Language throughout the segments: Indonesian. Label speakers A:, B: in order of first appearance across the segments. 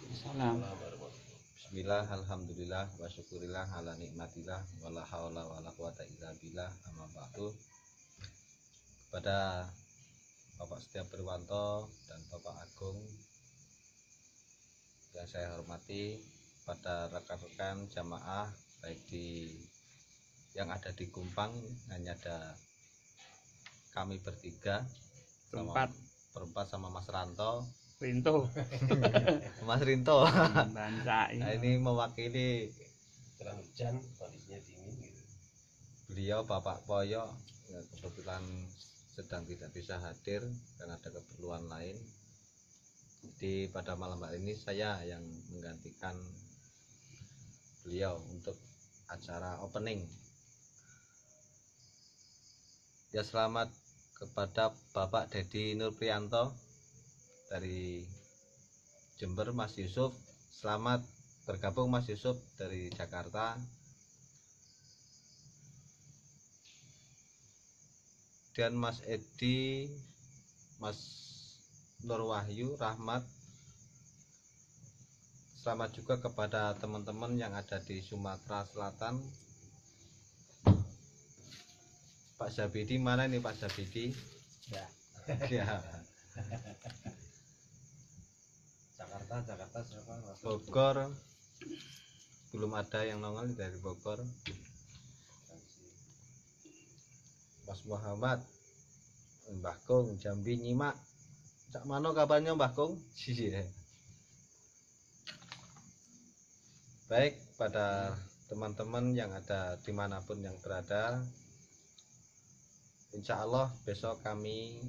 A: Salam.
B: Bismillah, alhamdulillah, wa syukurillah, ala nikmatillah, wala hawla wala quwata illa billah, amma ba'du. Kepada Bapak Setia Purwanto dan Bapak Agung yang saya hormati, pada rekan-rekan jamaah baik yang ada di Kumpang, hanya ada kami bertiga, berempat sama Mas Ranto,
A: Rinto.
B: Mas Rinto.
A: Bancai.
B: Nah, ini mewakili
C: Setelah hujan kondisinya dingin gitu.
B: beliau Bapak Poyo, ya, kebetulan sedang tidak bisa hadir karena ada keperluan lain. Jadi pada malam hari ini saya yang menggantikan beliau untuk acara opening. Ya, selamat kepada Bapak Dedi Nurprianto dari Jember, Mas Yusuf. Selamat bergabung Mas Yusuf dari Jakarta. Dan Mas Edi, Mas Nur Wahyu, Rahmat. Selamat juga kepada teman-teman yang ada di Sumatera Selatan. Pak Zabidi, mana nih Pak Zabidi?
C: Ya.
B: Ya.
C: Jakarta siapa?
B: Bogor, belum ada yang nongol dari Bogor. Mas Muhammad, Mbah Kung, Jambi nyimak. Cak mano kabarnya Mbah Kung? Baik, pada teman-teman yang ada dimanapun yang berada, insya Allah besok kami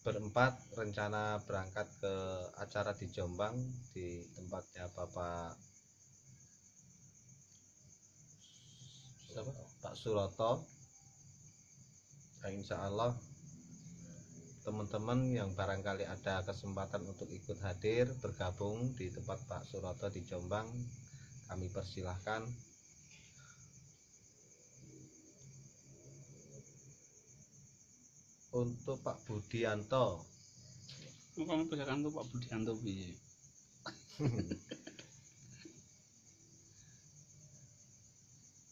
B: berempat rencana berangkat ke acara di Jombang di tempatnya Bapak Pak Suroto. Nah, insya Allah teman-teman yang barangkali ada kesempatan untuk ikut hadir bergabung di tempat Pak Suroto di Jombang, kami persilahkan. Untuk Pak Budianto,
A: Kamu pesakan tuh Pak Budianto piye?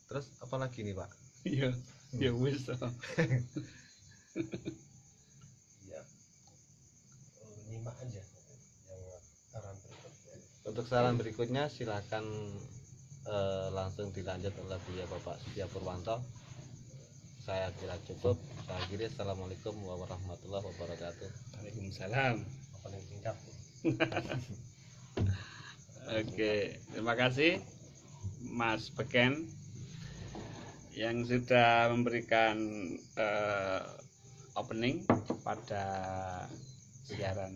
B: terus apa lagi nih Pak?
A: Iya, ya wis.
C: Ya. Nyimak aja yang saran berikutnya.
B: Untuk saran berikutnya silakan langsung dilanjut oleh beliau Bapak Setia Purwanto. Saya kira cukup. Saya kira assalamualaikum warahmatullahi wabarakatuh.
A: Waalaikumsalam.
C: Paling singkat.
A: Oke, terima kasih Mas Beken yang sudah memberikan opening pada siaran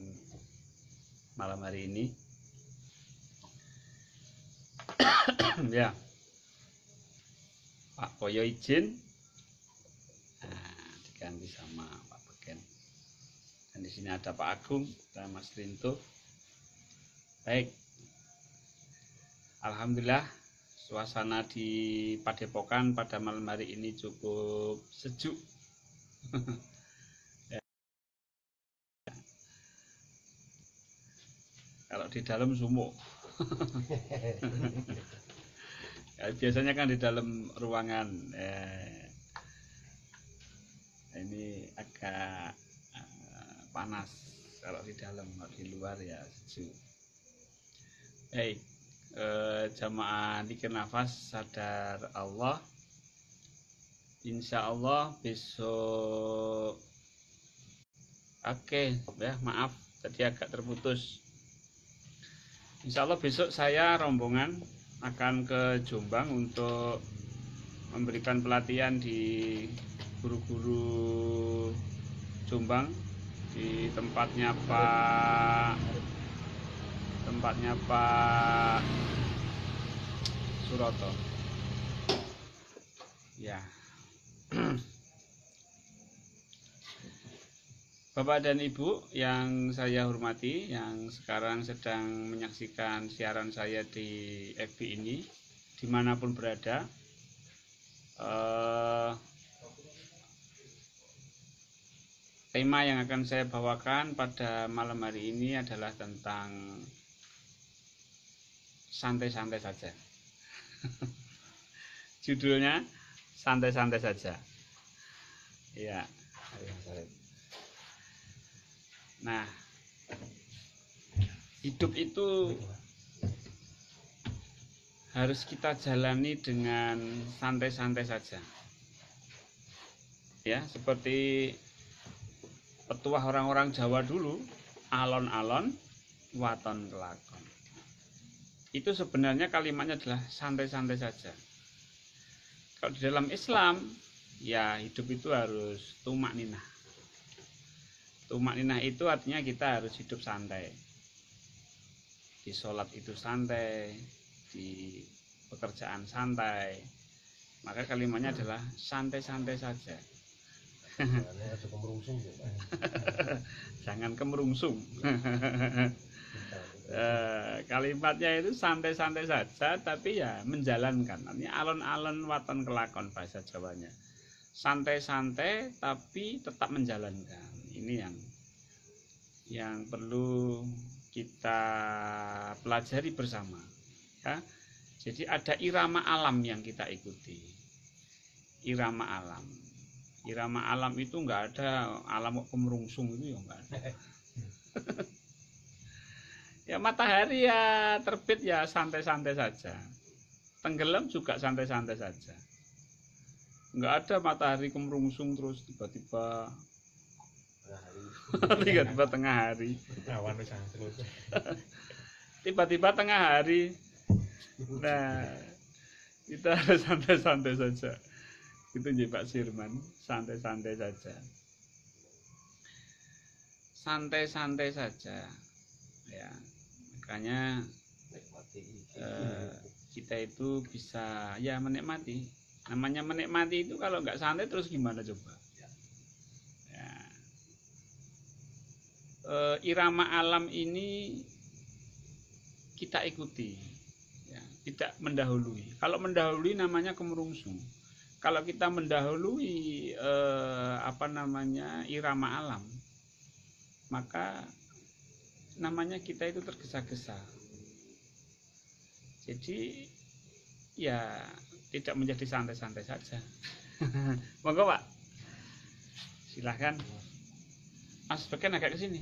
A: malam hari ini. Ya, Pak Koyo izin diganti sama Pak Beken. Dan di sini ada Pak Agung dan Mas Rinto. Baik, alhamdulillah suasana di Padepokan pada malam hari ini cukup sejuk. Kalau di dalam sumuk. Biasanya kan di dalam ruangan. Ini agak panas kalau di dalam, kalau di luar ya sejuk. Baik, jamaah dikir nafas sadar Allah. Insya Allah besok. Oke, ya maaf tadi agak terputus. Insya Allah besok saya rombongan akan ke Jombang untuk memberikan pelatihan di guru-guru Jombang di tempatnya Pak Suroto. Ya. Bapak dan Ibu yang saya hormati, yang sekarang sedang menyaksikan siaran saya di FB ini, dimanapun berada, tema yang akan saya bawakan pada malam hari ini adalah tentang santai-santai saja. Judulnya santai-santai saja. Ya. Nah, hidup itu harus kita jalani dengan santai-santai saja. Ya, seperti petuah orang-orang Jawa dulu, alon-alon waton kelakon. Itu sebenarnya kalimatnya adalah santai-santai saja. Kalau di dalam Islam, ya hidup itu harus tumak ninah. Tumak ninah itu artinya kita harus hidup santai. Di sholat itu santai, di pekerjaan santai. Maka kalimatnya adalah santai-santai saja. Jangan kemerungsung. Kalimatnya itu santai-santai saja, tapi ya menjalankan. Artinya alon-alon waton kelakon bahasa Jawanya. Santai-santai tapi tetap menjalankan. Ini yang perlu kita pelajari bersama. Ya. Jadi ada irama alam yang kita ikuti. Irama alam. Irama alam itu enggak ada alam kemerungsung itu ya enggak ada. Ya matahari ya terbit ya santai-santai saja. Tenggelam juga santai-santai saja. Enggak ada matahari kemerungsung terus tiba-tiba tiba-tiba tengah hari. Tiba-tiba tengah hari. Nah, kita harus santai-santai saja. Itu ya Pak Sirman, santai-santai saja. Santai-santai saja. Ya, makanya kita itu bisa ya menikmati. Namanya menikmati itu kalau nggak santai terus gimana coba? Ya. Irama alam ini kita ikuti, ya, tidak mendahului. Kalau mendahului namanya kemerungsung. Kalau kita mendahului irama alam, maka namanya kita itu tergesa-gesa. Jadi ya tidak menjadi santai-santai saja. Monggo Pak, silahkan. Mas bagian agak ke sini.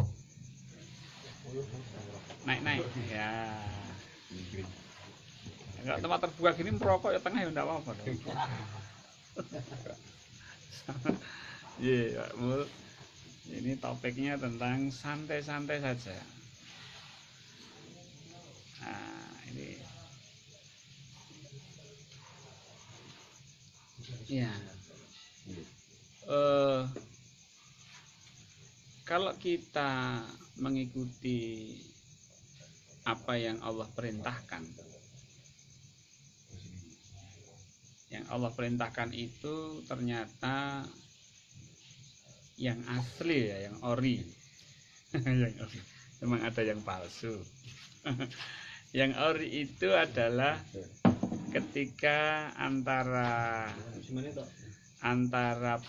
A: Naik. Ya. Enggak tempat terbuka gini merokok ya tengah ya enggak apa-apa. Iya, ini topiknya tentang santai-santai saja. Nah, ini ya. Kalau kita mengikuti apa yang Allah perintahkan, yang Allah perintahkan itu ternyata yang asli ya, yang ori. Yang ori. Memang ada yang palsu. Yang ori itu adalah ketika antara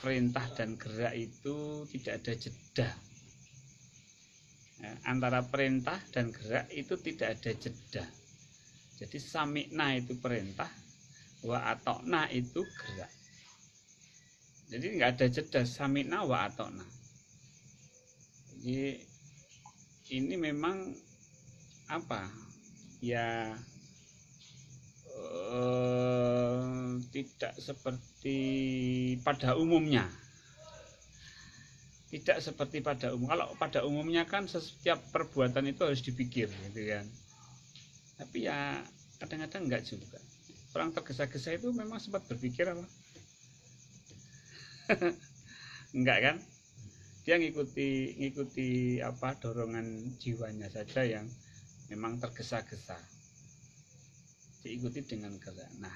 A: perintah dan gerak itu tidak ada jeda. Ya, antara perintah dan gerak itu tidak ada jeda. Jadi sami'na itu perintah, wa atokna itu gerak. Jadi nggak ada jeda sami'na wa atokna. Jadi ini memang apa? Ya tidak seperti pada umumnya. Tidak seperti pada umum. Kalau pada umumnya kan setiap perbuatan itu harus dipikir, gitu kan. Tapi ya kadang-kadang enggak juga. Orang tergesa-gesa itu memang sempat berpikir apa? Enggak kan? Dia ngikuti apa dorongan jiwanya saja yang memang tergesa-gesa. Diikuti dengan gerak. Nah,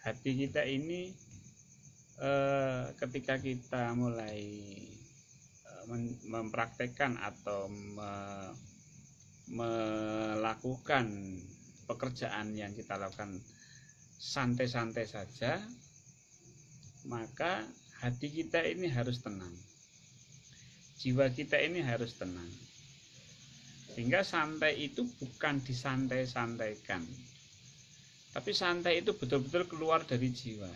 A: hati kita ini ketika kita mulai mempraktekkan atau melakukan pekerjaan yang kita lakukan santai-santai saja, maka hati kita ini harus tenang. jiwa kita ini harus tenang. Sehingga santai itu bukan disantai-santaikan, tapi santai itu betul-betul keluar dari jiwa.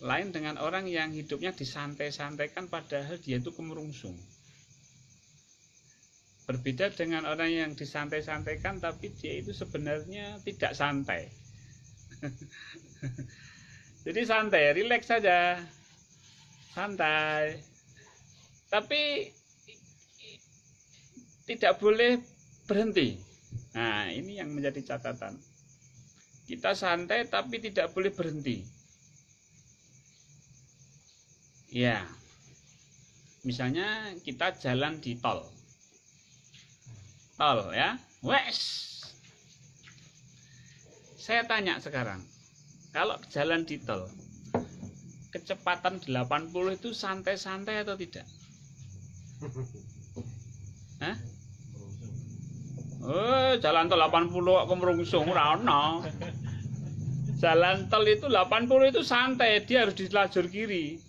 A: Lain dengan orang yang hidupnya disantai-santaikan padahal dia itu kemerungsung. Berbeda dengan orang yang disantai-santaikan tapi dia itu sebenarnya tidak santai. Jadi santai, rileks saja, santai. Tapi tidak boleh berhenti. Nah, ini yang menjadi catatan. Kita santai tapi tidak boleh berhenti. Ya, misalnya kita jalan di tol. Tol ya, wes. Saya tanya sekarang, kalau jalan di tol, kecepatan 80 itu santai-santai atau tidak? Hah? Oh, jalan tol 80 kemerungsung ora ono. Jalan tol itu 80 itu santai, dia harus di lajur kiri.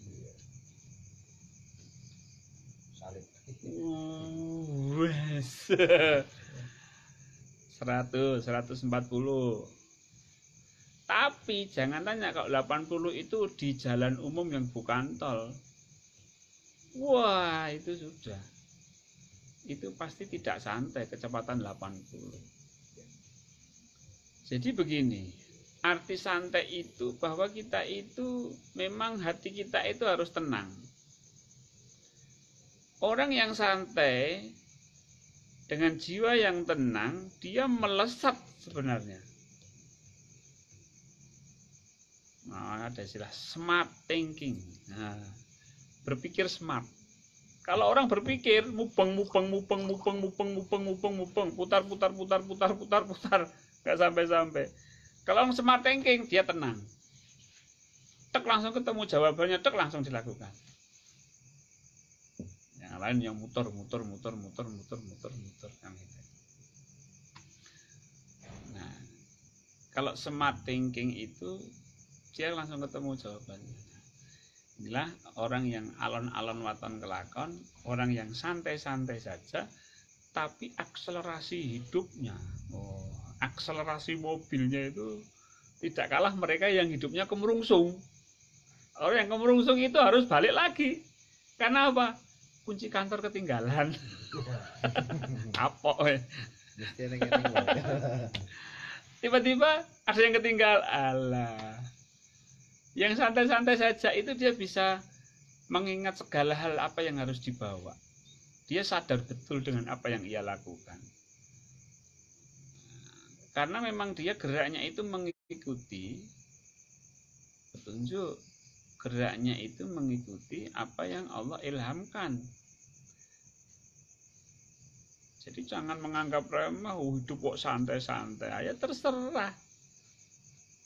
A: Wes. 100, 140. Tapi jangan tanya kalau 80 itu di jalan umum yang bukan tol. Wah, itu sudah. Itu pasti tidak santai kecepatan 80. Jadi begini, arti santai itu bahwa kita itu memang hati kita itu harus tenang. Orang yang santai dengan jiwa yang tenang, dia melesat sebenarnya. Nah, ada istilah smart thinking. Nah, berpikir smart. Kalau orang berpikir mupeng, putar, nggak sampai-sampai. Kalau orang smart thinking, dia tenang. Tek langsung ketemu jawabannya, tek langsung dilakukan. Yang lain yang muter kan gitu. Nah, kalau smart thinking itu dia langsung ketemu jawabannya. Inilah orang yang alon-alon waton kelakon, orang yang santai-santai saja, tapi akselerasi hidupnya, akselerasi mobilnya itu tidak kalah mereka yang hidupnya kemerungsung. Orang yang kemerungsung itu harus balik lagi. Karena apa? Kunci kantor ketinggalan. Apa? Tiba-tiba ada yang ketinggal. Alah. Yang santai-santai saja itu dia bisa mengingat segala hal apa yang harus dibawa. Dia sadar betul dengan apa yang ia lakukan. Karena memang dia geraknya itu mengikuti petunjuk. Geraknya itu mengikuti apa yang Allah ilhamkan. Jadi jangan menganggap remeh, hidup kok santai-santai. Ya terserah.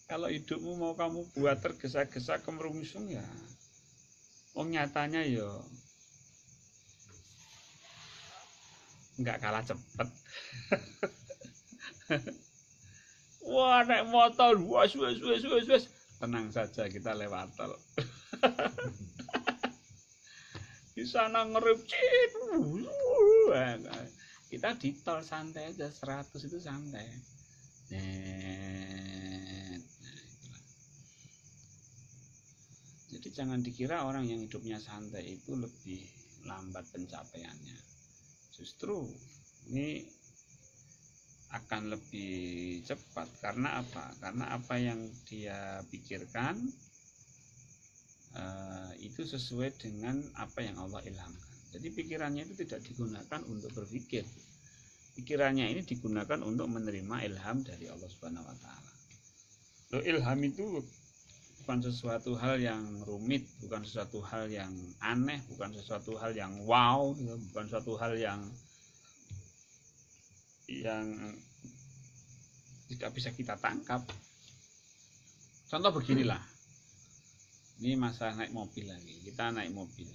A: Kalau hidupmu mau kamu buat tergesa-gesa kemerungsung ya, nyatanya ya nggak kalah cepet. Wah, naik motor, wes. Tenang saja, kita lewat tol. Di sana ngerip, kita di tol santai aja, 100 itu santai. Jadi jangan dikira orang yang hidupnya santai itu lebih lambat pencapaiannya. Justru ini akan lebih cepat. Karena apa? Karena apa yang dia pikirkan itu sesuai dengan apa yang Allah ilhamkan. Jadi pikirannya itu tidak digunakan untuk berpikir. Pikirannya ini digunakan untuk menerima ilham dari Allah Subhanahu wa taala. Loh, ilham itu bukan sesuatu hal yang rumit, bukan sesuatu hal yang aneh, bukan sesuatu hal yang wow, bukan sesuatu hal yang tidak bisa kita tangkap. Contoh beginilah, ini masalah naik mobil lagi. Kita naik mobil,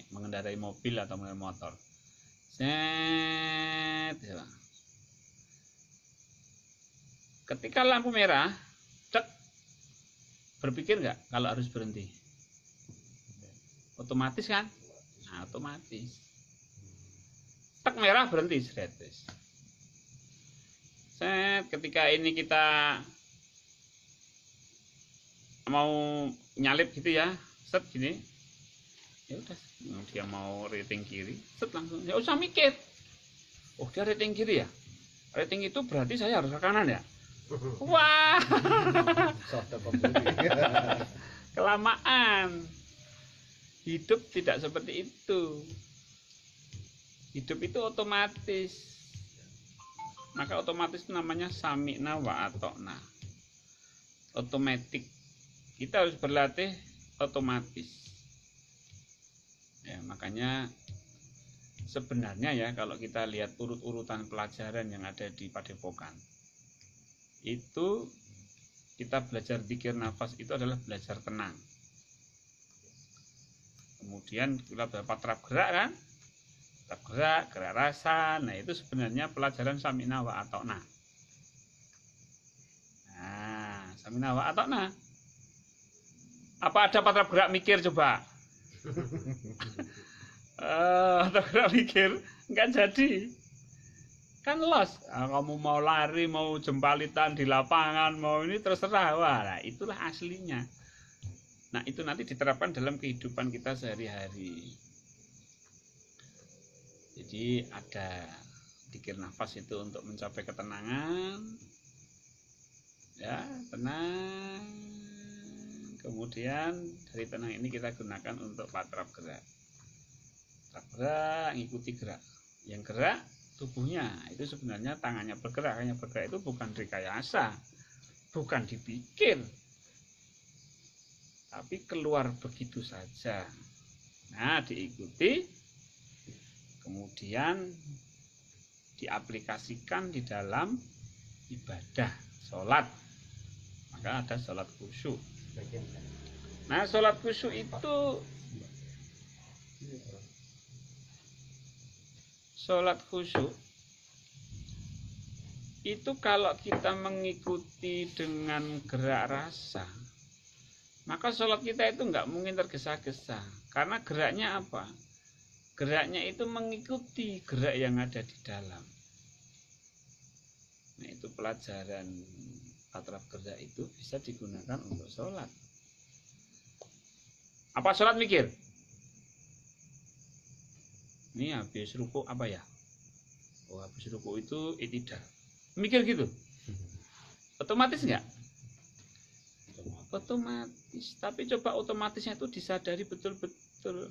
A: mengendarai mobil atau motor. Set, ya. Ketika lampu merah, berpikir nggak kalau harus berhenti? Otomatis kan? otomatis. Tek merah berhenti set. Set, ketika ini kita mau nyalip gitu ya, set gini. Ya udah, dia mau rating kiri, set langsung. Ya usah mikir. Oh, dia rating kiri ya? Rating itu berarti saya harus ke kanan ya? Wah. Kelamaan. Hidup tidak seperti itu. Hidup itu otomatis. Maka otomatis namanya sami'na wa atokna. Otomatik. Kita harus berlatih otomatis. Ya, makanya sebenarnya ya kalau kita lihat urut-urutan pelajaran yang ada di Padepokan, itu kita belajar zikir nafas itu adalah belajar tenang. Kemudian kita dapat terap gerak kan, terap gerak, gerak rasa. Nah itu sebenarnya pelajaran sami'na wa atokna. Nah sami'na wa atokna. Apa ada terap gerak mikir coba? Atau gerak mikir nggak jadi kan los. Kamu mau lari, mau jempalitan di lapangan, mau ini terserah. Wah, nah, itulah aslinya. Nah itu nanti diterapkan dalam kehidupan kita sehari-hari. Jadi ada zikir nafas itu untuk mencapai ketenangan, ya tenang. Kemudian dari tenang ini kita gunakan untuk patrap gerak. Gerak, ikuti gerak. Yang gerak tubuhnya itu sebenarnya tangannya bergerak, hanya bergerak itu bukan rekayasa, bukan dipikir, tapi keluar begitu saja. Nah, diikuti, kemudian diaplikasikan di dalam ibadah, sholat. Maka ada sholat khusyuk. Nah, sholat khusyuk itu kalau kita mengikuti dengan gerak rasa, maka sholat kita itu nggak mungkin tergesa-gesa. Karena geraknya apa? Geraknya itu mengikuti gerak yang ada di dalam. Nah itu pelajaran patrap gerak itu bisa digunakan untuk sholat. Apa sholat mikir? Ini habis ruku apa ya? Oh habis ruku itu i'tidal. Mikir gitu? Otomatis nggak? Otomatis. Tapi coba otomatisnya itu disadari betul-betul.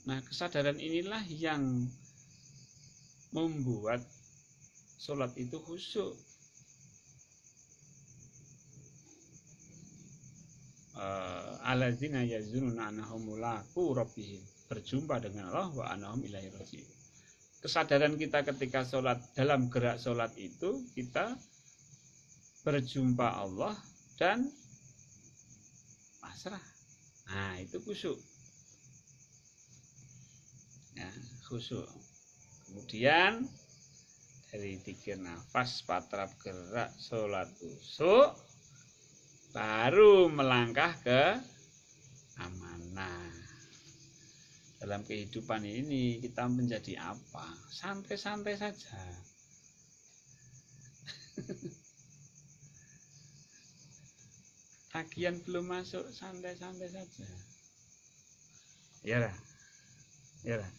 A: Nah kesadaran inilah yang membuat sholat itu khusyuk. Alladzina yazununa annahum mulaqu rabbihim, berjumpa dengan Allah wa annahum ilaihi raji'un. Kesadaran kita ketika sholat, dalam gerak sholat itu kita berjumpa Allah dan pasrah. Nah itu khusyuk. Ya, khusyuk. Kemudian dari zikir nafas, patrap gerak, sholat khusyuk, baru melangkah ke amanah. Dalam kehidupan ini kita menjadi apa? Santai-santai saja. Tagihan belum masuk, santai-santai saja. Ya lah. Ya lah.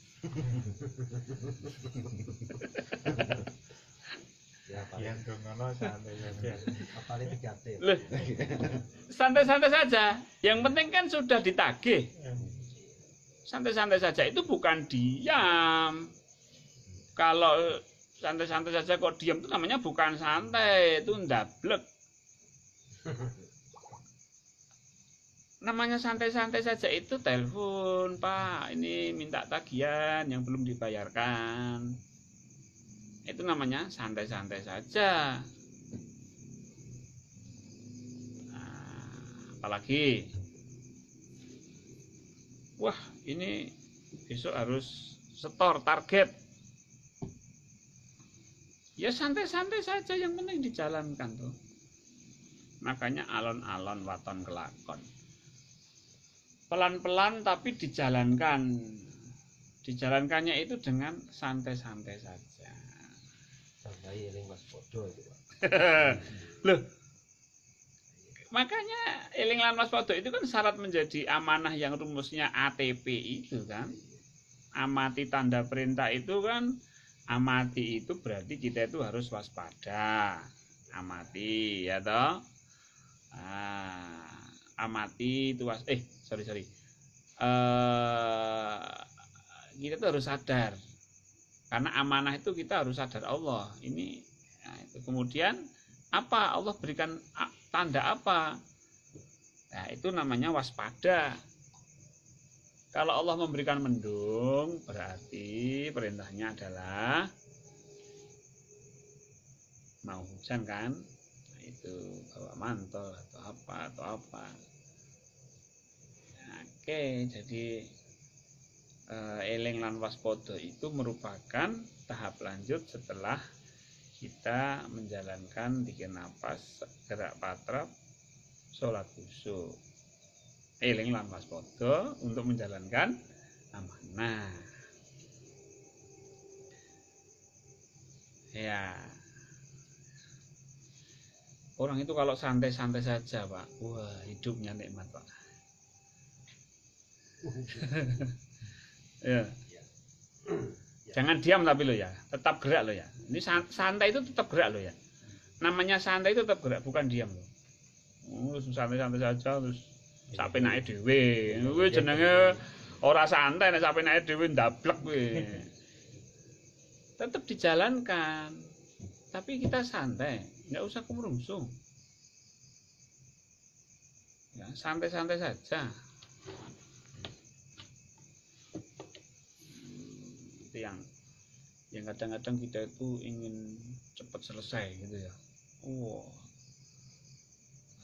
A: Santai-santai saja. Yang penting kan sudah ditagih. Santai-santai saja itu bukan diam. Kalau santai-santai saja kok diam itu namanya bukan santai, itu ndablek. Namanya santai-santai saja itu telepon, Pak, ini minta tagihan yang belum dibayarkan. Itu namanya santai-santai saja. Nah, apalagi, wah ini besok harus setor target. Ya santai-santai saja, yang penting dijalankan tuh. Makanya alon-alon waton kelakon. pelan-pelan tapi dijalankan. Dijalankannya itu dengan santai-santai saja.
B: Sampai eling waspada itu Pak.
A: Loh, makanya eling lan waspada itu kan syarat menjadi amanah yang rumusnya ATP itu kan. Amati tanda perintah itu kan, amati itu berarti kita itu harus waspada. Amati ya toh. Amati itu sorry. Kita tuh harus sadar. Karena amanah itu kita harus sadar Allah. Ini nah, itu. Kemudian apa? Allah berikan tanda apa? Nah, itu namanya waspada. Kalau Allah memberikan mendung, berarti perintahnya adalah mau hujan kan? Nah, itu bawa mantel atau apa. Nah, oke, jadi eling lan waspada itu merupakan tahap lanjut setelah kita menjalankan bikin napas, gerak patrap, sholat khusyuk. Eling lan waspada untuk menjalankan amanah. Ya. Orang itu kalau santai-santai saja, Pak. Wah, hidupnya nikmat, Pak. Ya. Jangan diam tapi lo ya, tetap gerak lo ya. Ini santai itu tetap gerak lo ya. Namanya santai itu tetap gerak, bukan diam lo. Santai-santai saja terus sampai naik dewe, gue jenenge ora santai nek sampai naik dewe ndablek gue. Tetap dijalankan, tapi kita santai, nggak usah kemerungsung. Ya, santai-santai saja. Itu yang kadang-kadang kita itu ingin cepat selesai gitu ya.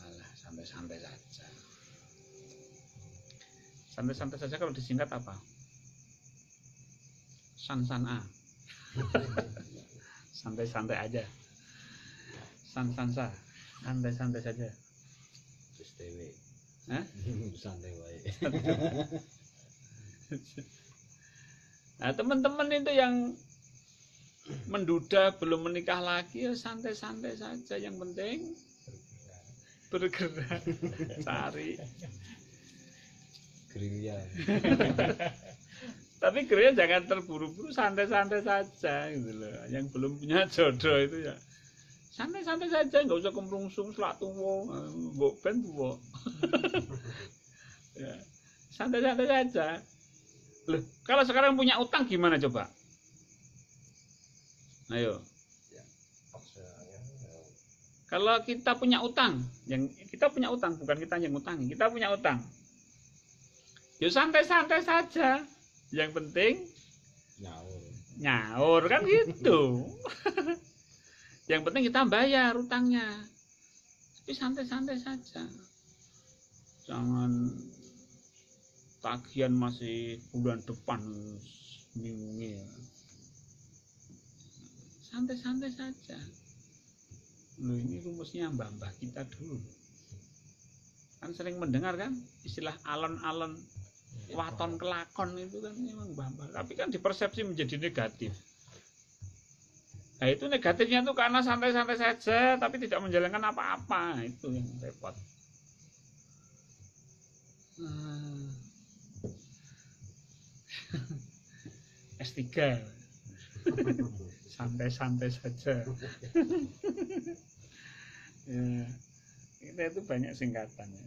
A: Alah, santai-santai saja. Santai-santai saja kalau disingkat apa? San-san-a. Santai-santai aja. San-san-sa. Santai-santai saja.
B: Terus dewe.
A: Hah?
B: Santai wae.
A: Nah, teman-teman itu yang menduda belum menikah lagi ya santai-santai saja, yang penting bergerak, cari.
B: Gerilya.
A: Tapi gerilya jangan terburu-buru, santai-santai saja gitu loh. Yang belum punya jodoh itu ya santai-santai saja, nggak usah kemrungsung selak tuwo, mbok ben tuwo. Ya, santai-santai saja. Loh, kalau sekarang punya utang gimana coba? Ayo. Kalau kita punya utang, bukan kita yang ngutangi, kita punya utang. Ya santai-santai saja. Yang penting nyaur kan gitu. Yang penting kita bayar utangnya. Tapi santai-santai saja. Jangan tagihan masih bulan depan minggu. Santai-santai saja. Loh, ini rumusnya mbah-mbah kita dulu. Kan sering mendengar kan istilah alon-alon waton kelakon itu kan memang mbah-mbah. Tapi kan dipersepsi menjadi negatif. Nah itu negatifnya tuh karena santai-santai saja tapi tidak menjalankan apa-apa. Itu yang repot. S3 santai-santai saja. Ya, kita itu banyak singkatannya.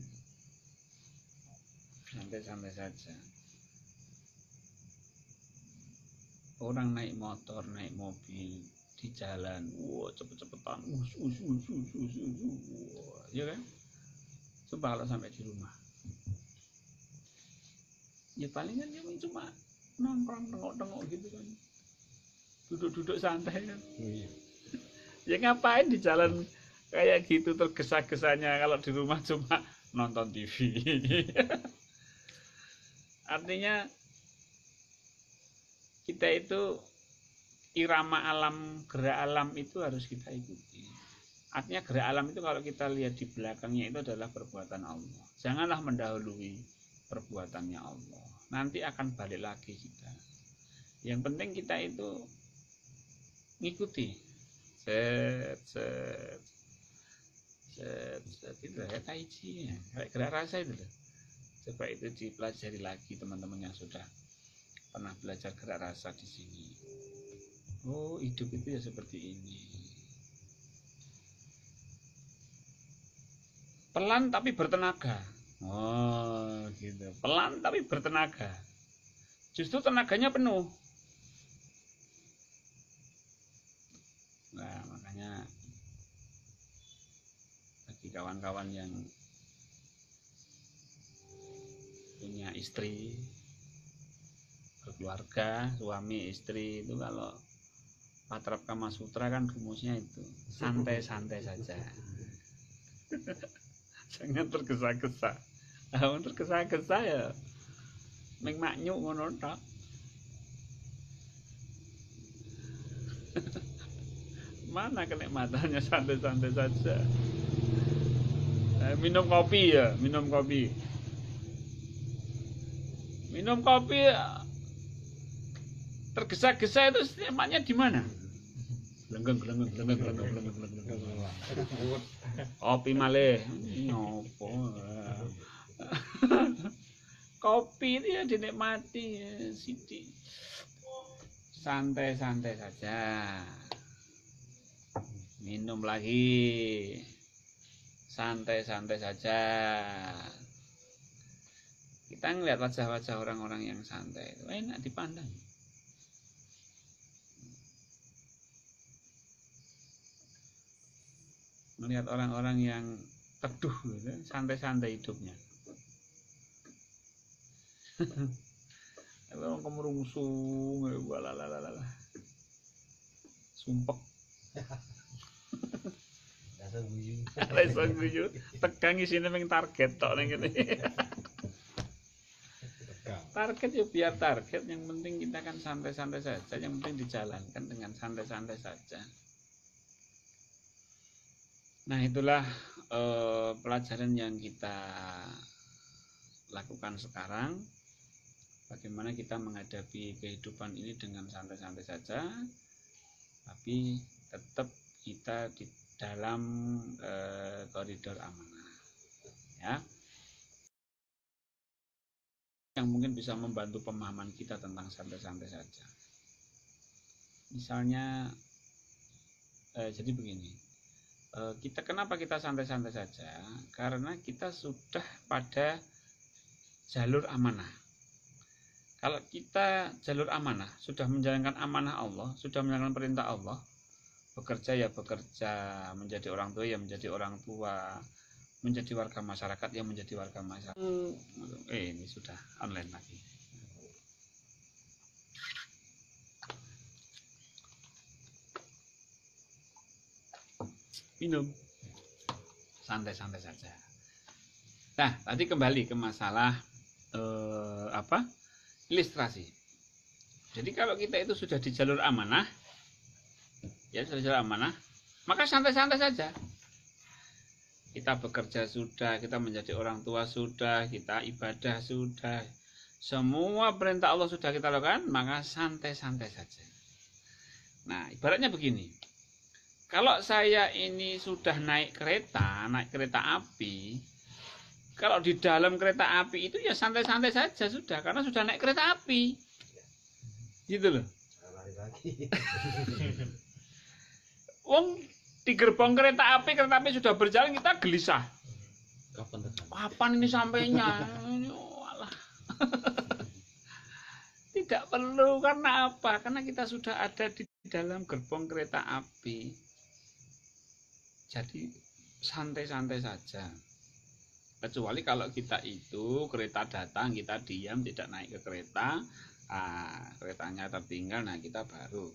A: Santai-santai saja. Orang naik motor, naik mobil di jalan, wah cepet-cepetan, ya kan? Coba kalau sampai di rumah, ya palingan dia cuma nongkrong tengok-tengok gitu kan, duduk-duduk santai kan. Ya ngapain di jalan kayak gitu tergesa-gesanya, kalau di rumah cuma nonton TV. Artinya kita itu irama alam, gerak alam itu harus kita ikuti. Artinya gerak alam itu kalau kita lihat di belakangnya itu adalah perbuatan Allah. Janganlah mendahului. perbuatannya Allah. Nanti akan balik lagi kita. Yang penting kita itu ngikuti. Itu kayak tai chi ya, kayak gerak rasa itu loh. Coba itu dipelajari lagi teman-teman yang sudah pernah belajar gerak rasa di sini. Oh, hidup itu ya seperti ini. Pelan tapi bertenaga. Oh, gitu. Pelan tapi bertenaga. Justru tenaganya penuh. Nah, makanya bagi kawan-kawan yang punya istri, berkeluarga, suami istri itu kalau Patrap Kama Sutra kan rumusnya itu santai-santai saja. Jangan tergesa-gesa. Nah, tergesa-gesa ya meng maknyuk ngono tok. Mana kenikmatannya santai-santai saja. Minum kopi ya, minum kopi. Minum kopi tergesa-gesa itu nikmatnya di mana? Lenggeng. Kopi malih. Nyopo. Kopi itu ya dinikmati sithik. Santai-santai saja. Minum lagi. Santai-santai saja. Kita ngeliat wajah-wajah orang-orang yang santai itu enak dipandang. Melihat orang-orang yang teduh gitu, santai-santai hidupnya. Orang kemerungsung, walalala, sumpek. Rasa guyu, tegang isine ming target tok ning kene. Target ya biar target, yang penting kita kan santai-santai saja, yang penting dijalankan dengan santai-santai saja. Nah, itulah pelajaran yang kita lakukan sekarang. Bagaimana kita menghadapi kehidupan ini dengan santai-santai saja, tapi tetap kita di dalam koridor amanah, ya. Yang mungkin bisa membantu pemahaman kita tentang santai-santai saja. Misalnya, jadi begini, kenapa kita santai-santai saja? Karena kita sudah pada jalur amanah. Kalau kita jalur amanah, sudah menjalankan amanah Allah, sudah menjalankan perintah Allah, bekerja ya bekerja, menjadi orang tua ya menjadi orang tua, menjadi warga masyarakat ya menjadi warga masyarakat. Ini sudah online lagi. Minum. Santai-santai saja. Nah, tadi kembali ke masalah ilustrasi. Jadi kalau kita itu sudah di jalur amanah, ya sudah jalur amanah, maka santai-santai saja. Kita bekerja sudah, kita menjadi orang tua sudah, kita ibadah sudah, semua perintah Allah sudah kita lakukan, maka santai-santai saja. Nah, ibaratnya begini, kalau saya ini sudah naik kereta api, kalau di dalam kereta api itu ya santai-santai saja sudah, karena sudah naik kereta api, gitu loh. Wong di gerbong kereta api sudah berjalan, kita gelisah. Kapan ini sampainya? Walah. Tidak perlu, karena apa? Karena kita sudah ada di dalam gerbong kereta api. Jadi santai-santai saja. Kecuali kalau kita itu kereta datang, kita diam, tidak naik ke kereta, keretanya tertinggal, nah kita baru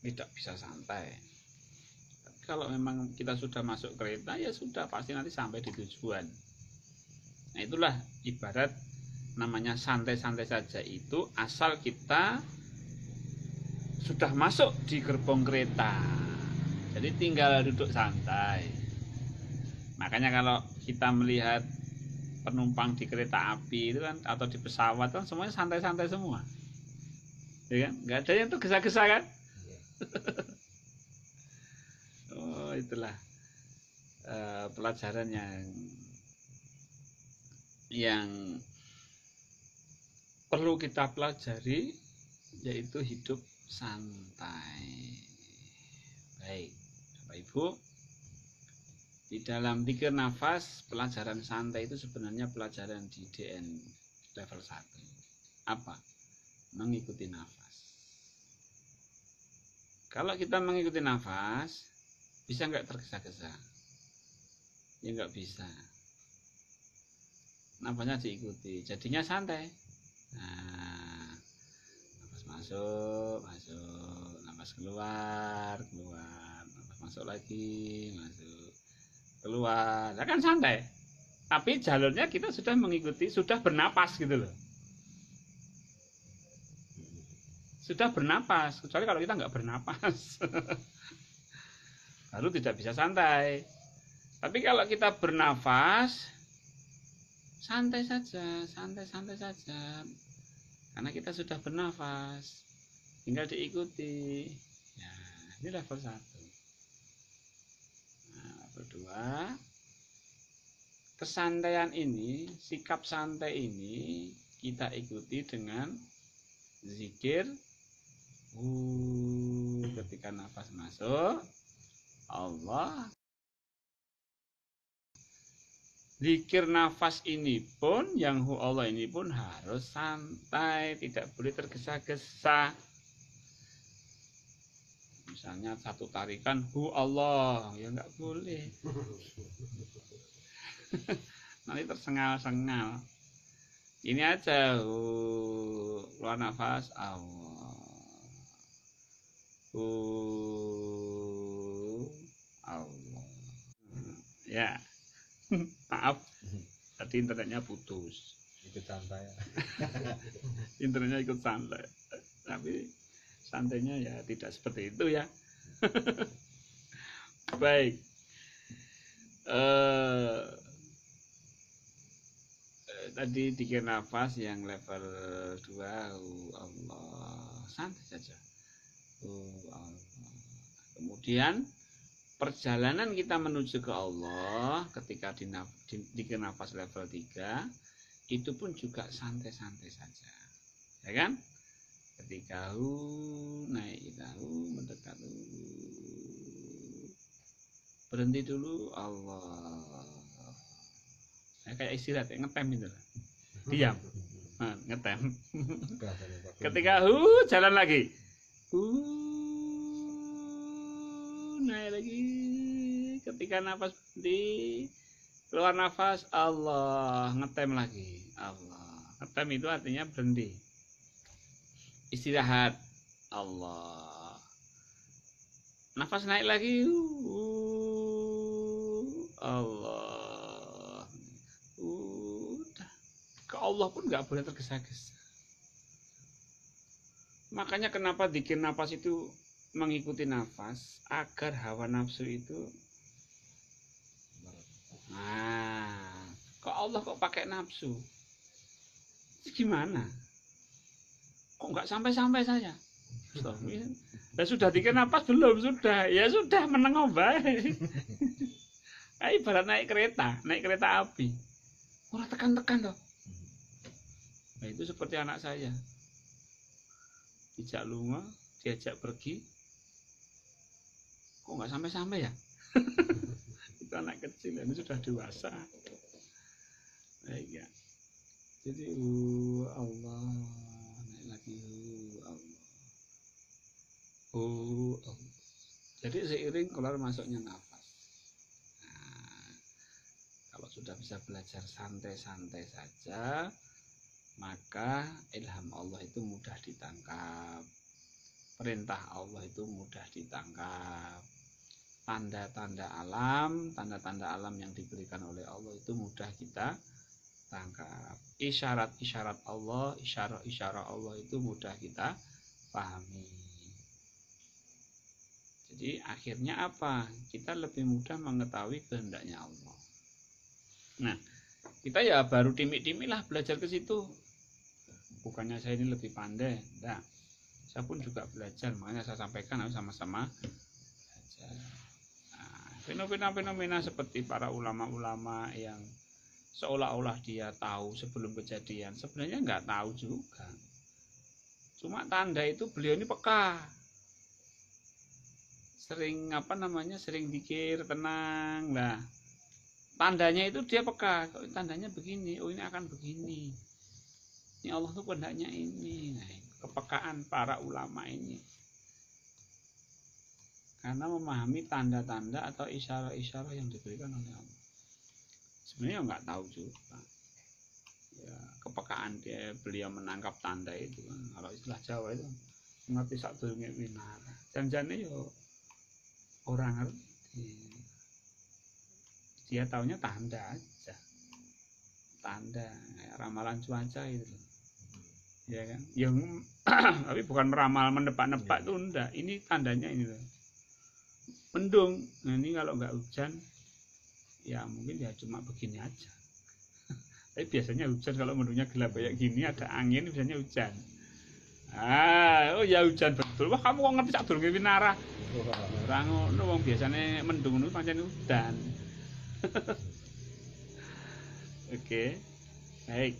A: tidak bisa santai. Kalau memang kita sudah masuk kereta, ya sudah pasti nanti sampai di tujuan. Nah, itulah ibarat namanya santai-santai saja itu, asal kita sudah masuk di gerbong kereta. Jadi tinggal duduk santai. Makanya kalau kita melihat penumpang di kereta api itu kan atau di pesawat kan semuanya santai-santai semua, ya kan? Nggak ada yang tergesa-gesa kan? Oh, itulah pelajaran yang perlu kita pelajari, yaitu hidup santai. Baik, Bapak Ibu, di dalam zikir nafas, pelajaran santai itu sebenarnya pelajaran di DN level 1. Apa? Mengikuti nafas. Kalau kita mengikuti nafas, bisa nggak tergesa-gesa? Ya nggak bisa. Nafasnya diikuti, jadinya santai. Nah, nafas masuk, nafas keluar, nafas masuk lagi, masuk, keluar. Nah, kan santai. Tapi jalurnya kita sudah mengikuti, sudah bernapas gitu loh. Sudah bernapas, kecuali kalau kita nggak bernapas. Lalu tidak bisa santai. Tapi kalau kita bernafas, santai saja. Karena kita sudah bernafas, tinggal diikuti. Ya, ini level 1. Nah, level 2, kesantaian ini, sikap santai ini kita ikuti dengan zikir. Ketika nafas masuk, Allah. Zikir nafas ini pun, yang hu Allah ini pun harus santai, tidak boleh tergesa-gesa. Misalnya satu tarikan hu Allah, ya nggak boleh. Nanti tersengal-sengal. Ini aja, keluar nafas Allah. Allah. Ya. Maaf, tadi internetnya putus.
B: Ikut santai.
A: Internetnya ikut santai. Tapi santainya ya tidak seperti itu ya. Baik. Tadi dikir nafas yang level 2, Allah, santai saja. Allah. Kemudian perjalanan kita menuju ke Allah ketika dikir nafas level 3 itu pun juga santai-santai saja, ya kan? Ketika naik kita mendekat, berhenti dulu, Allah. Kayak istirahat, kayak ngetem itu, diam, ngetem. Ketika jalan lagi, naik lagi. Ketika nafas berhenti, keluar nafas, Allah, ngetem lagi, Allah. Ngetem itu artinya berhenti, istirahat, Allah. Nafas naik lagi, Allah. Udah, ke Allah pun nggak boleh tergesa-gesa. Makanya kenapa zikir nafas itu mengikuti nafas, agar hawa nafsu itu, kok Allah kok pakai nafsu? Gimana? Kok nggak sampai-sampai saya? Ya sudah zikir nafas belum? Sudah, ya sudah, menengok baik. Ibarat naik kereta api, orang tekan-tekan toh. Nah, itu seperti anak saya, dijak lunga, diajak pergi, kok nggak sampai-sampai ya? Itu anak kecil, ini sudah dewasa. Baik ya. Jadi Allah, naik lagi, Allah. Allah. Jadi seiring keluar masuknya nafas. Nah, kalau sudah bisa belajar santai-santai saja, maka ilham Allah itu mudah ditangkap. Perintah Allah itu mudah ditangkap. Tanda-tanda alam yang diberikan oleh Allah itu mudah kita tangkap. Isyarat-isyarat Allah, isyarah-isyarah Allah itu mudah kita pahami. Jadi akhirnya apa? Kita lebih mudah mengetahui kehendaknya Allah. Nah, Kita ya baru timik-timik lah belajar ke situ. Bukannya saya ini lebih pandai, enggak. Saya pun juga belajar, makanya saya sampaikan harus sama-sama belajar. Nah, fenomena seperti para ulama-ulama yang seolah-olah dia tahu sebelum kejadian, sebenarnya nggak tahu juga. Cuma tanda itu beliau ini peka. Sering sering pikir tenang lah. Tandanya itu dia peka. Tandanya begini, oh ini akan begini. Ini Allah tuh kehendaknya ini. Nah, kepekaan para ulama ini. Karena memahami tanda-tanda atau isyarah-isyarah yang diberikan oleh Allah. Sebenarnya nggak tahu juga. Ya, kepekaan beliau menangkap tanda itu. Kalau istilah Jawa itu ngerti sak durunge winara. Janjane yo orang ngerti. Dia taunya tanda aja. Tanda kayak ramalan cuaca itu. Ya kan? Yang tapi bukan meramal menebak-nebak tuh enggak. Ini tandanya ini loh. Mendung. Nah, ini kalau nggak hujan ya mungkin ya cuma begini aja. Tapi biasanya hujan kalau mendungnya gelap kayak gini ada angin biasanya hujan. Oh ya hujan betul. Wah kamu kok ngerti sak durunge winara. Ora ngono wong biasane mendung niku pancen hujan. Oke. Baik.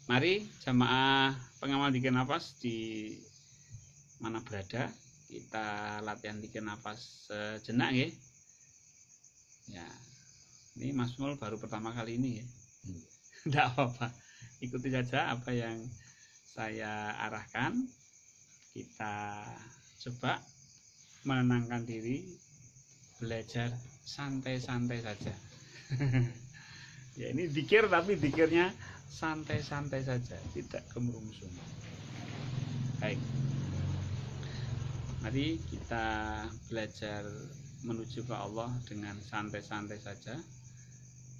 A: Mari jamaah pengamal dikir nafas di mana berada, kita latihan dikir nafas sejenak ya. Ya. Ini Mas Mul baru pertama kali ini ya. Tidak apa-apa. Ikuti saja apa yang saya arahkan. Kita coba menenangkan diri, belajar santai-santai saja. Ya ini dikir tapi dikirnya santai-santai saja, tidak kemerungsung. Baik. Mari kita belajar menuju ke Allah dengan santai-santai saja.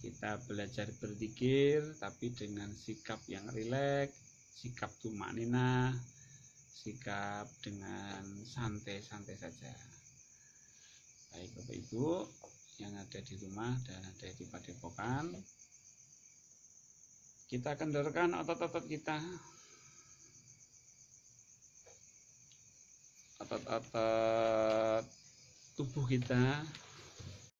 A: Kita belajar berzikir tapi dengan sikap yang rileks, sikap tumakninah, sikap dengan santai-santai saja. Baik Bapak Ibu yang ada di rumah dan ada di Padepokan, kita kendorkan otot-otot kita, otot-otot tubuh kita,